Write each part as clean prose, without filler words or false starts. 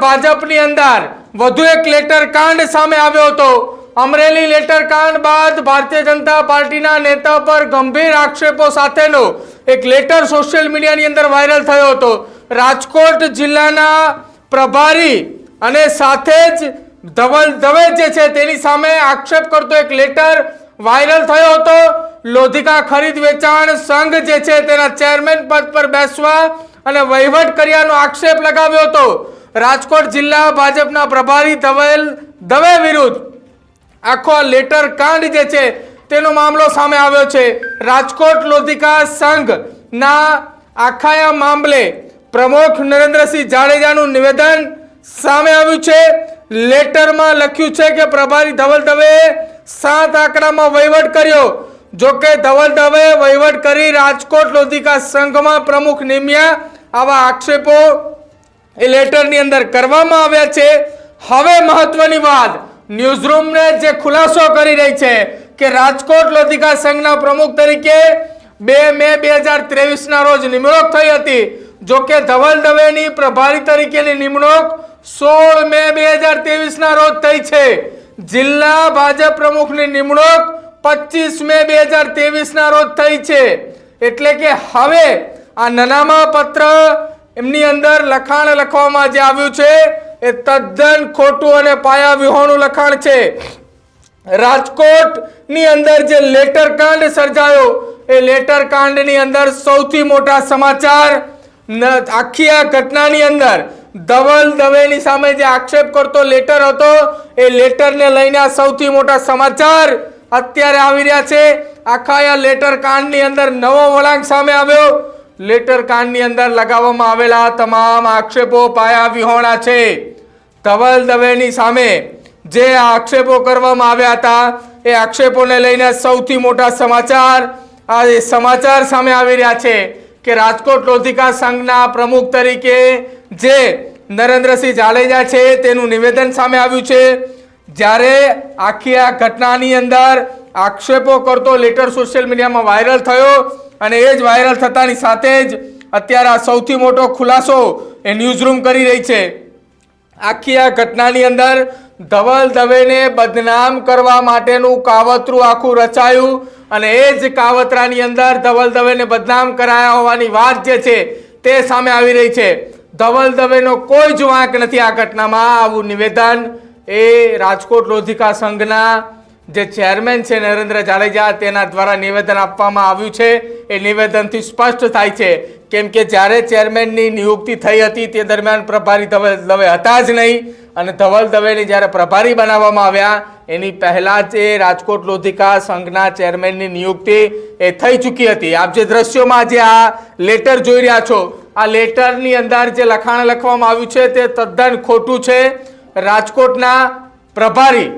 ભાજપની અંદર વધુ એક લેટર કાંડ સામે આવ્યો હતો। અમરેલી લેટર કાંડ બાદ ભારતીય જનતા પાર્ટીના નેતા પર ગંભીર આક્ષેપો સાથેનો એક લેટર સોશિયલ મીડિયાની અંદર વાયરલ થયો હતો। રાજકોટ જિલ્લાના પ્રભારી અને સાથે જ ધવલ દવે જે છે તેની સામે આક્ષેપ કરતો એક લેટર વાયરલ થયો હતો। લોધિકા ખરીદ વેચાણ સંઘ જે છે તેના ચેરમેન પદ પર બેસવા અને વહીવટ કર્યાનો આક્ષેપ લગાવ્યો હતો। રાજકોટ જિલ્લા ભાજપના પ્રભારી ધવલ દવે વિરુદ્ધ આખો લેટર કાંડ જે છે તેનો મામલો સામે આવ્યો છે। રાજકોટ લોધિકા સંઘના આખા મામલે પ્રમુખ નરેન્દ્રસિંહ જાડેજાનું નિવેદન સામે આવ્યું છે। લેટરમાં લખ્યું છે કે પ્રભારી ધવલ દવે 7 આંકડામાં વહીવટ કર્યો। જો કે ધવલ દવે વહીવટ કરી રાજકોટ લોધિકા સંઘમાં પ્રમુખ નિમ્યા આવા આક્ષેપો એ લેટરની અંદર કરવામાં આવ્યા છે। હવે મહત્વની વાત ન્યૂઝરૂમને જે ખુલાસો કરી રહી છે કે રાજકોટ લોધિકા સંઘના પ્રમુખ તરીકે 2 મે 2023 ના રોજ નિમણૂક થઈ હતી। જો કે ધવલ દવેની પ્રભારી તરીકેની નિમણૂક 16 મે 2023 ના રોજ થઈ છે। જિલ્લા ભાજપ પ્રમુખની નિમણૂક 25 મે 2023 ના રોજ થઈ છે। એટલે કે હવે આ નાનામા પત્ર એમની અંદર લખાણ લખવામાં જે આવ્યું છે એ તદ્દન ખોટું અને પાયા વિહોણું લખાણ છે। રાજકોટની અંદર જે લેટર કાંડ સર્જાયો એ લેટર કાંડની અંદર સૌથી મોટા સમાચાર આખી આ ઘટનાની અંદર ધવલ દવેની સામે જે આક્ષેપ કરતો લેટર હતો એ લેટરને લઈને આ સૌથી મોટા સમાચાર અત્યારે આવી રહ્યા છે। આખા આ લેટર કાંડની અંદર નવો વળાંક સામે આવ્યો। લેટર કાંડની અંદર લગાવવામાં આવેલા તમામ આક્ષેપો પાયા વિહોણા છે। ધવલ દવેની સામે જે આક્ષેપો કરવામાં આવ્યા હતા એ આક્ષેપોને લઈને સૌથી મોટા સમાચાર આ સમાચાર સામે આવી રહ્યા છે કે રાજકોટ લોધિકા સંઘના પ્રમુખ તરીકે જે નરેન્દ્રસિંહ જાડેજા છે તેનું નિવેદન સામે આવ્યું છે। જ્યારે આખી આ ઘટનાની અંદર આક્ષેપો કરતો લેટર સોશિયલ મીડિયામાં વાયરલ થયો અને એ જ વાયરલ થતાની સાથે જ અત્યારે આ સૌથી મોટો ખુલાસો એ ન્યૂઝરૂમ કરી રહી છે। આખી આ ઘટનાની અંદર ધવલ દવેને બદનામ કરવા માટેનું કાવતરું આખું રચાયું અને એ જ કાવતરાની અંદર ધવલ દવેને બદનામ કરાયા હોવાની વાત જે છે તે સામે આવી રહી છે। ધવલ દવેનો કોઈ જ વાંક નથી આ ઘટનામાં। આવું નિવેદન એ રાજકોટ લોધિકા સંઘના જે ચેરમેન છે નરેન્દ્ર જાડેજા તેના દ્વારા નિવેદન આપવામાં આવ્યું છે। એ નિવેદનથી સ્પષ્ટ થાય છે કેમ કે જ્યારે ચેરમેનની નિયુક્તિ થઈ હતી તે દરમિયાન પ્રભારી ધવલ દવે હતા જ નહીં અને ધવલ દવેને જ્યારે પ્રભારી બનાવવામાં આવ્યા એની પહેલા જ એ રાજકોટ લોધિકા સંઘના ચેરમેનની નિયુક્તિ એ થઈ ચૂકી હતી। આપ જે દ્રશ્યોમાં જે આ લેટર જોઈ રહ્યા છો આ લેટરની અંદર જે લખાણ લખવામાં આવ્યું છે તે તદ્દન ખોટું છે। રાજકોટના પ્રભારી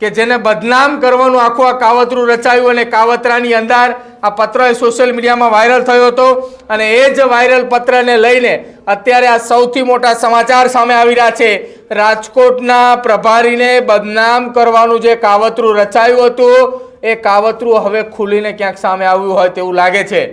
કે જેને બદનામ કરવાનું આખું આ કાવતરું રચાયું અને કાવતરાની અંદર આ પત્ર સોશિયલ મીડિયામાં વાયરલ થયો હતો અને એ જ વાયરલ પત્રને લઈને અત્યારે આ સૌથી મોટા સમાચાર સામે આવી રહ્યા છે। રાજકોટના પ્રભારીને બદનામ કરવાનું જે કાવતરું રચાયું હતું એ કાવતરું હવે ખુલીને ક્યાંક સામે આવ્યું હોય તેવું લાગે છે।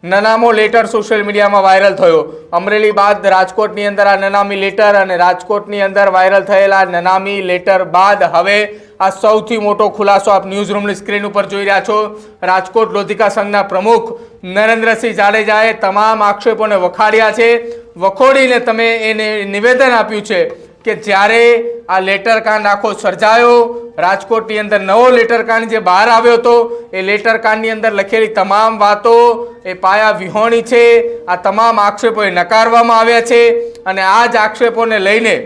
નનામો લેટર સોશિયલ મીડિયામાં વાયરલ થયો। અમરેલી બાદ રાજકોટની અંદર આ નનામી લેટર અને રાજકોટની અંદર વાયરલ થયેલા નનામી લેટર બાદ હવે આ સૌથી મોટો ખુલાસો આપ ન્યૂઝરૂમની સ્ક્રીન ઉપર જોઈ રહ્યા છો। રાજકોટ લોધિકા સંઘના પ્રમુખ નરેન્દ્રસિંહ જાડેજાએ તમામ આક્ષેપોને વખાડ્યા છે। વખોડીને તમે એને નિવેદન આપ્યું છે કે જ્યારે આ લેટર કાંડ આખો સર્જાયો રાજકોટની અંદર નવો લેટર કાંડ જે બહાર આવ્યો હતો એ લેટર કાંડની અંદર લખેલી તમામ વાતો એ પાયા વિહોણી છે। આ તમામ આક્ષેપો એ નકારવામાં આવ્યા છે અને આ જ આક્ષેપોને લઈને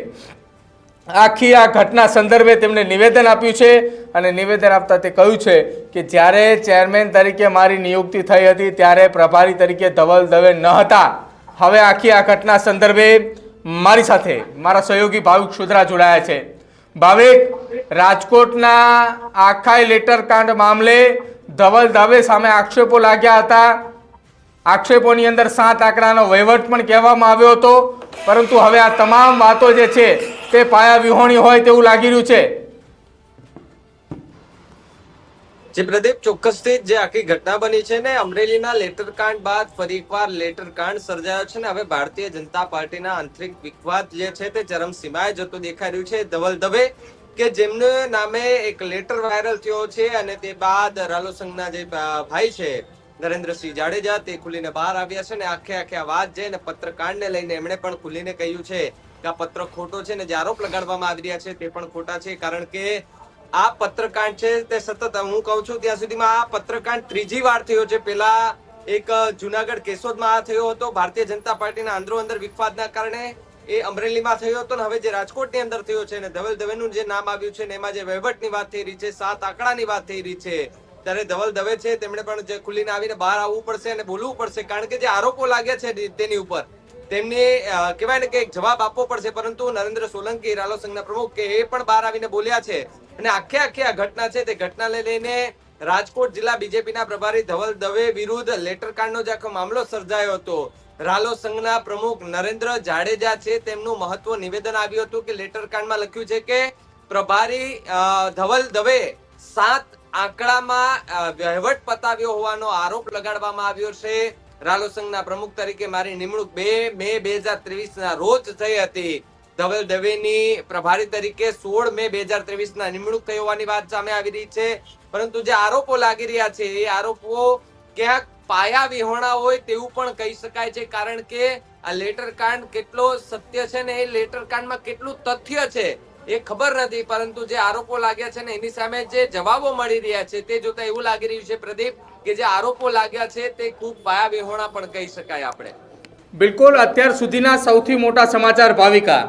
આખી આ ઘટના સંદર્ભે તેમણે નિવેદન આપ્યું છે અને નિવેદન આપતા તે કહ્યું છે કે જ્યારે ચેરમેન તરીકે મારી નિયુક્તિ થઈ હતી ત્યારે પ્રભારી તરીકે ધવલ દવે ન હતા। હવે આખી આ ઘટના સંદર્ભે મારી સાથે મારા સહયોગી ભાવિક સુધરા જોડાયા છે। ભાવિક, રાજકોટના આખા લેટર કાંડ મામલે ધવલ દવે સામે આક્ષેપો લાગ્યા હતા। આક્ષેપોની અંદર 7 આંકડાનો વહીવટ પણ કહેવામાં આવ્યો હતો પરંતુ હવે આ તમામ વાતો જે છે તે પાયા વિહોણી હોય તેવું લાગી રહ્યું છે। જે પ્રદીપ ચોક્કસથી જે આખી ઘટના બની છે ને અમરેલીના લેટરકાંડ બાદ ફરી એકવાર લેટરકાંડ સર્જાયો છે ને હવે ભારતીય જનતા પાર્ટીના આંતરિક વિવાદ જે છે તે ચરમસીમાએ જતો દેખાઈ રહ્યું છે. ધવલ દવે કે જેમને નામે એક લેટર વાયરલ થયો છે અને તે બાદ રાલો સંઘના જે ભાઈ છે નરેન્દ્રસિંહ જાડેજા તે ખુલીને બહાર આવ્યા છે ને આખે આ વાત છે ને પત્રકાંડને લઈને એમણે પણ ખુલીને કહ્યું છે કે આ પત્ર ખોટો છે ને જે આરોપ લગાડવામાં આવી રહ્યા છે તે પણ ખોટા છે. કારણ કે આ પત્રકાંડ છે તે સતત હું કહું છું ત્યાં સુધીમાં આ પત્રકાંડ ત્રીજી વાર થયો છે. પેલા એક જુનાગઢ કેશોદમાં આ થયો હતો ભારતીય જનતા પાર્ટીના અંદર વિવાદના કારણે, એ અમરેલીમાં થયો હતો ને હવે જે રાજકોટની અંદર થયો છે ને ધવલ દવેનું જે નામ આવ્યું છે ને એમાં જે વહીવટની વાત થઈ રહી છે, 7 આંકડાની વાત થઈ રહી છે, ત્યારે ધવલ દવે છે તેમણે પણ જે ખુલીને આવીને બહાર આવવું પડશે અને બોલવું પડશે. કારણ કે જે આરોપો લાગ્યા છે તેની ઉપર તેમને કહેવાય ને કે એક જવાબ આપવો પડશે. પરંતુ નરેન્દ્ર સોલંકી રાલો સંઘના પ્રમુખ કે એ પણ બહાર આવીને બોલ્યા છે અને આખે આ ઘટના છે તે ઘટનાને લઈને રાજકોટ જિલ્લા બીજેપીના પ્રભારી ધવલ દવે વિરુદ્ધ લેટરકાંડનો જે આખો મામલો સર્જાયો હતો. રાલો સંઘના પ્રમુખ નરેન્દ્ર જાડેજા છે તેમનું મહત્વ નિવેદન આવ્યું હતું કે લેટરકાંડમાં લખ્યું છે કે પ્રભારી ધવલ દવે 7 આંકડામાં વહીવટ પતાવ્યો હોવાનો આરોપ લગાડવામાં આવ્યો છે. રાલો સંઘના પ્રમુખ તરીકે મારી નિમણૂક 2 મે 2023 ના રોજ થઈ હતી. ધવલ દવેની પ્રભારી તરીકે 16 મે 2023 ના નિમણૂક થઈ હોવાની વાત સામે આવી રહી છે. પરંતુ જે આરોપો લાગી રહ્યા છે એ આરોપો ક્યાંક પાયા વિહોણા હોય તેવું પણ કહી શકાય છે. કારણ કે આ લેટરકાંડ કેટલો સત્ય છે ને એ લેટરકાંડમાં કેટલું તથ્ય છે એ ખબર નથી. પરંતુ જે આરોપો લાગ્યા છે ને એની સામે જે જવાબો મળી રહ્યા છે તે જોતા એવું લાગી રહ્યું છે પ્રદીપ કે જે આરોપો લાગ્યા છે તે ખૂબ પાયા વિહોણા પણ કહી શકાય આપણે. બિલકુલ, અત્યાર સુધીના સૌથી મોટા સમાચાર ભાવિકા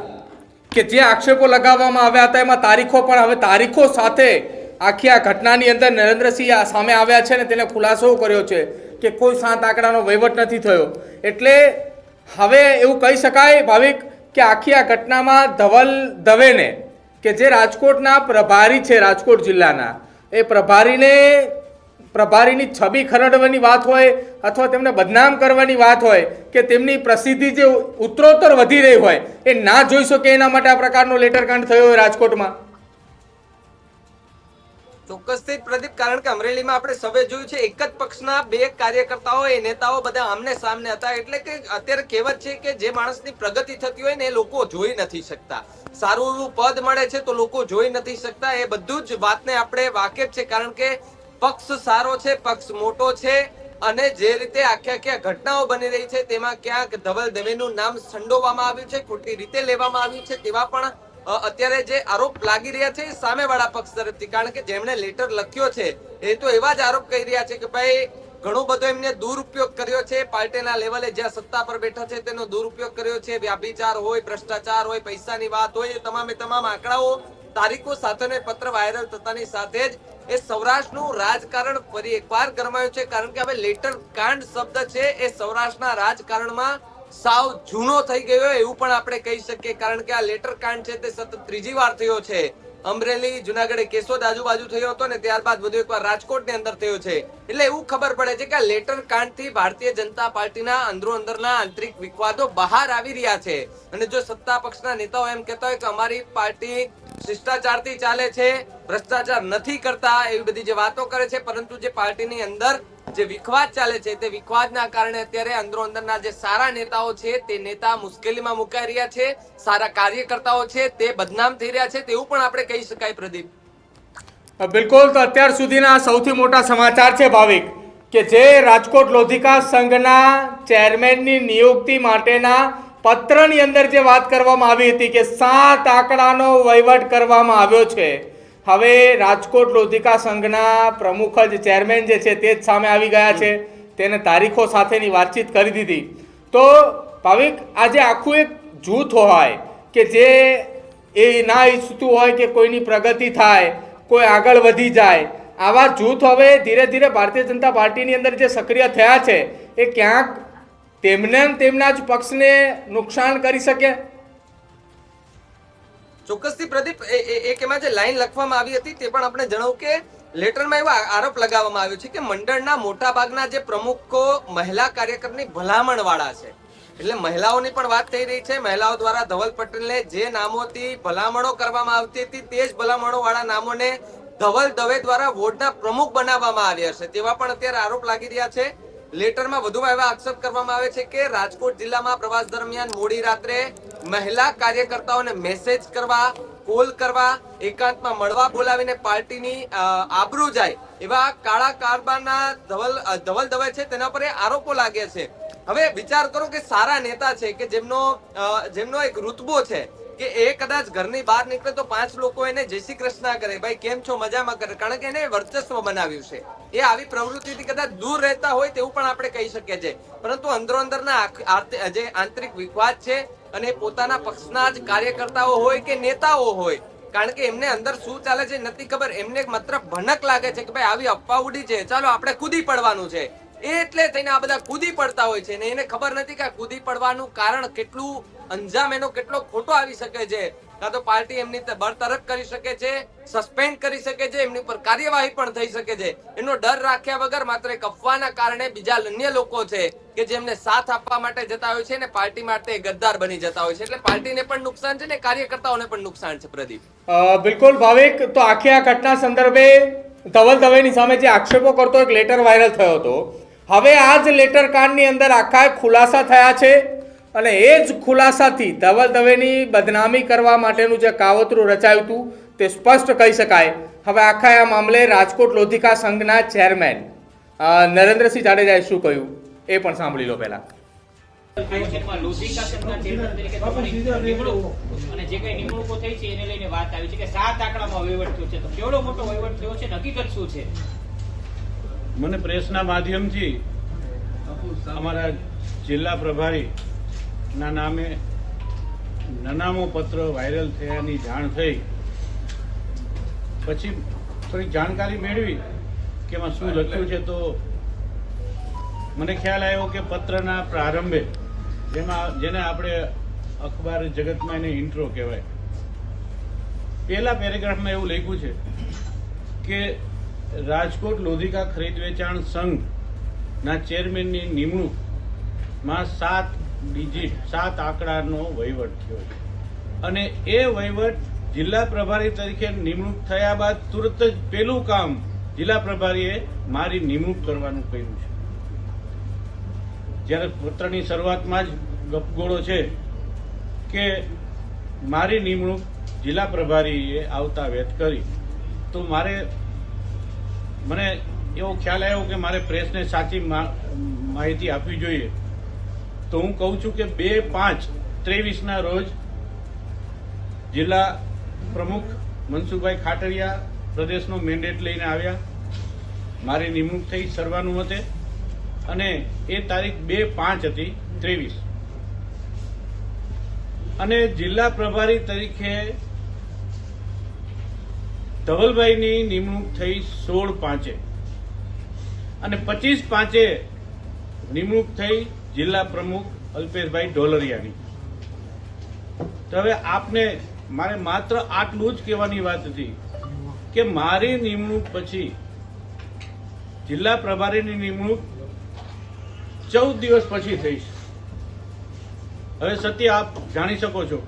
કે જે આક્ષેપો લગાવવામાં આવ્યા હતા એમાં તારીખો પણ હવે તારીખો સાથે આખી આ ઘટનાની અંદર નરેન્દ્રસિંહ સામે આવ્યા છે ને તેને ખુલાસો કર્યો છે કે કોઈ 7 આંકડાનો વહીવટ નથી થયો. એટલે હવે એવું કહી શકાય ભાવિક કે આખી આ ઘટનામાં ધવલ દવેને કે જે રાજકોટના પ્રભારી છે, રાજકોટ જિલ્લાના, એ પ્રભારીની છબી ખરડવાની વાત હોય અથવા તેમને બદનામ કરવાની વાત હોય કે તેમની પ્રસિદ્ધિ જે ઉત્તરોત્તર વધી રહી હોય એ ના જોઈ શકે એના માટે આ પ્રકારનો લેટરકાંડ થયો હોય રાજકોટમાં. ચોક્કસથી પ્રદીપ, કારણ કે અમરેલીમાં આપણે સૌએ જોયું છે એક જ પક્ષના 2 કાર્યકર્તાઓ એ નેતાઓ બધા આમને સામને હતા. એટલે કે અત્યારે કહેવત છે કે જે માણસની પ્રગતિ થતી હોય ને એ લોકો જોઈ નથી શકતા. સારું પદ મળે છે તો લોકો જોઈ નથી શકતા. એ બધું જ વાતને આપણે વાકેફ છે. કારણ કે પક્ષ સારો છે, પક્ષ મોટો છે અને જે રીતે આખે ઘટનાઓ બની રહી છે તેમાં ક્યાંક ધવલ દવેનું નામ સંડોવવામાં આવ્યું છે, ખોટી રીતે લેવામાં આવ્યું છે તેવા પણ અત્યારે જે આરોપ લાગી રહ્યા છે સામેવાળા પક્ષ તરફથી. કારણ કે જેમણે લેટર લખ્યો છે એ તો એવા જ આરોપ કહી રહ્યા છે કે ભાઈ ઘણો બધો એમને દુરુપયોગ કર્યો છે, પાર્ટીના લેવલે જ્યાં સત્તા પર બેઠા છે તેનો દુરુપયોગ કર્યો છે. વ્યાભિચાર હોય, ભ્રષ્ટાચાર હોય, પૈસાની વાત હોય, તમામે તમામ આંકડાઓ તારીખો સાથેનો પત્ર વાયરલ થતાની સાથે જ એ સૌરાષ્ટ્રનું રાજકારણ ફરી એકવાર ગરમાયું છે. કારણ કે હવે લેટરકાંડ શબ્દ છે એ સૌરાષ્ટ્રના રાજકારણમાં સાવ જૂનો થઈ ગયો એવું પણ આપણે કહી શકીએ. કારણ કે આ લેટરકાંડ છે તે સતત ત્રીજી વાર થયો છે. અમરેલી, જુનાગઢ, કેશોદ આજુબાજુ થયો હતો ને ત્યારબાદ વધુ એકવાર રાજકોટની અંદર થયો છે. એટલે એવું ખબર પડે છે કે આ લેટરકાંડથી ભારતીય જનતા પાર્ટીના અંદરના આંતરિક વિવાદો બહાર આવી રહ્યા છે. અને જો સત્તા પક્ષના નેતાઓ એમ કહેતા હોય કે અમારી પાર્ટી શિષ્ટાચારથી ચાલે છે, ભ્રષ્ટાચાર નથી કરતા, એવી બધી જે વાતો કરે છે, પરંતુ જે પાર્ટીની અંદર જે વિખવાદ ચાલે છે તે વિખવાદના કારણે અત્યારે અંદરના જે સારા નેતાઓ છે તે નેતા મુશ્કેલીમાં મુકાઈ રહ્યા છે, સારા કાર્યકર્તાઓ છે તે બદનામ થઈ રહ્યા છે તેવું પણ આપણે કહી શકાય પ્રદીપ. બિલકુલ, તો અત્યાર સુધીના સૌથી મોટા સમાચાર છે ભાવિક કે જે રાજકોટ લોધિકા સંઘના ચેરમેનની નિયુક્તિ માટેના પત્રની અંદર જે વાત કરવામાં આવી હતી કે 7 આંકડાનો વહીવટ કરવામાં આવ્યો છે. હવે રાજકોટ લોધિકા સંઘના પ્રમુખ જ ચેરમેન જે છે તે જ સામે આવી ગયા છે. તેને તારીખો સાથેની વાતચીત કરી દીધી. તો ભાવિક આજે આખું એક જૂથ હોય કે જે એ ના ઈચ્છતું હોય કે કોઈની પ્રગતિ થાય, કોઈ આગળ વધી જાય, આવા જૂથ હવે ધીરે ધીરે ભારતીય જનતા પાર્ટીની અંદર જે સક્રિય થયા છે એ ક્યાંક તેમના જ પક્ષને નુકસાન કરી શકે. ચોક્કસથી પ્રદીપ, એક એમાં જે લાઈન લખવામાં આવી હતી તે પણ આપણે જણાવું કે લેટરમાં એવો આરોપ લગાવવામાં આવ્યો છે કે મંડળના મોટા ભાગના જે પ્રમુખો મહિલા કાર્યકરની ભલામણ વાળા છે. એટલે મહિલાઓની પણ વાત થઈ રહી છે. મહિલાઓ દ્વારા ધવલ પટેલને જે નામોથી ભલામણો કરવામાં આવતી હતી તે જ ભલામણો વાળા નામોને ધવલ દવે દ્વારા વોર્ડના પ્રમુખ બનાવવામાં આવ્યા છે તેવા પણ અત્યારે આરોપ લાગી રહ્યા છે. લેટરમાં વધુમાં એવા આક્ષેપ કરવામાં આવે છે કે રાજકોટ જિલ્લામાં પ્રવાસ દરમિયાન મોડી રાત્રે મહિલા કાર્યકર્તાઓને મેસેજ કરવા, કોલ કરવા, એકાંતમાં મળવા બોલાવીને પાર્ટીની આબરૂ જાય એવા કાળા કારબારના ધવલ દવે છે તેના પર એ આરોપો લાગે છે. હવે વિચાર કરો કે સારા નેતા છે કે જેમનો એક રૂતબો છે કે એ કદાચ ઘરની બહાર નીકળે તો 5 લોકો એને જય શ્રી કૃષ્ણ કરે, ભાઈ કેમ છો, મજામાં કરે, કારણ કે એને વર્ચસ્વ બનાવ્યું છે. એ આવી પ્રવૃત્તિથી કદાચ દૂર રહેતા હોય તેવું પણ આપણે કહી શકીએ છીએ, પરંતુ અંદરો અંદરના જે આંતરિક વિવાદ છે અને પોતાના પક્ષના જ કાર્યકર્તાઓ હોય કે નેતાઓ હોય, કારણ કે એમને અંદર શું ચાલે છે નથી ખબર, એમને માત્ર ભનક લાગે છે કે ભાઈ આવી અફવા ઉડી છે, ચાલો આપણે કૂદી પડવાનું છે. એટલે થઈને આ બધા કૂદી પડતા હોય છે ને એને ખબર નથી કે આ કૂદી પડવાનું કારણ કેટલું, અંજામ એનો કેટલો ખોટો આવી શકે છે. કાં તો પાર્ટી એમની બરતરફ કરી શકે છે, સસ્પેન્ડ કરી શકે છે, એમની પર કાર્યવાહી પણ થઈ શકે છે. એનો ડર રાખ્યા વગર માત્ર એક અફવાના કારણે બીજા અન્ય લોકો છે કે જેમને સાથ આપવા માટે જતા હોય છે ને પાર્ટી માટે ગદ્દાર બની જતા હોય છે. એટલે પાર્ટીને પણ નુકસાન છે ને કાર્યકર્તાઓને પણ નુકસાન છે. પ્રદીપ, બિલકુલ ભાવિક, તો આખી આ ઘટના સંદર્ભે ધવલ દવેની સામે જે આક્ષેપો કરતો એક લેટર વાયરલ થયો હતો, હવે આ જ લેટર કાંડની અંદર આખા ખુલાસા થયા છે અને એ જ ખુલાસાથી ધવલ દવેની બદનામી કરવા માટેનું જે કાવતરું રચાયું હતું તે સ્પષ્ટ કહી શકાય. હવે આખા આ મામલે રાજકોટ લોધિકા સંઘના ચેરમેન નરેન્દ્રસિંહ જાડેજાએ શું કહ્યું એ પણ સાંભળી લો પહેલા. લોધિકા સંઘના ચેરમેન તરીકે તમારી નિમણૂક અને જે કઈ નિમણૂકો થઈ છે એને લઈને વાત આવી છે કે 7 આંકડામાં વહીવટ થયો છે, તો કેવડો મોટો વહીવટ થયો છે, હકીકત શું છે? મને પ્રેસના માધ્યમથી અમારા જિલ્લા પ્રભારી ના નામે નનામો પત્ર વાયરલ થયાની જાણ થઈ. પછી થોડી જાણકારી મેળવી કે એમાં શું લખ્યું છે, તો મને ખ્યાલ આવ્યો કે પત્રના પ્રારંભે જેને આપણે અખબાર જગતમાં એને ઇન્ટ્રો કહેવાય, પહેલા પેરેગ્રાફમાં એવું લખ્યું છે કે રાજકોટ લોધિકા ખરીદ વેચાણ સંઘના ચેરમેનની નિમણૂકમાં 7 આંકડાનો વહીવટ થયો છે અને એ વહીવટ જિલ્લા પ્રભારી તરીકે નિમણૂક થયા બાદ તુરત જ પહેલું કામ જિલ્લા પ્રભારીએ મારી નિમણૂક કરવાનું કહ્યું છે. જ્યારે પત્રની શરૂઆતમાં જ ગપગોળો છે કે મારી નિમણૂક જિલ્લા પ્રભારીએ આવતા વેત કરી, તો મને એવો ખ્યાલ આવ્યો કે મારે પ્રેસને સાચી માહિતી આપવી જોઈએ. તો હું કહું છું કે 2/5/23 રોજ જિલ્લા પ્રમુખ મનસુખભાઈ ખાટરિયા પ્રદેશનો મેન્ડેટ લઈને આવ્યા, મારી નિમણૂક થઈ સર્વાનુમતે અને એ તારીખ 2/5/23 અને જિલ્લા પ્રભારી તરીકે ધવલભાઈની નિમણૂક થઈ 16/5 અને 25/5 નિમણૂક થઈ જિલ્લા પ્રમુખ અલ્પેશભાઈ ઢોલરિયાની. તો હવે આપને મારે માત્ર આટલું જ કહેવાની વાત હતી કે મારી નિમણૂક પછી જિલ્લા પ્રભારીની નિમણૂક 14 દિવસ પછી થઈ છે. હવે સત્ય આપ જાણી શકો છો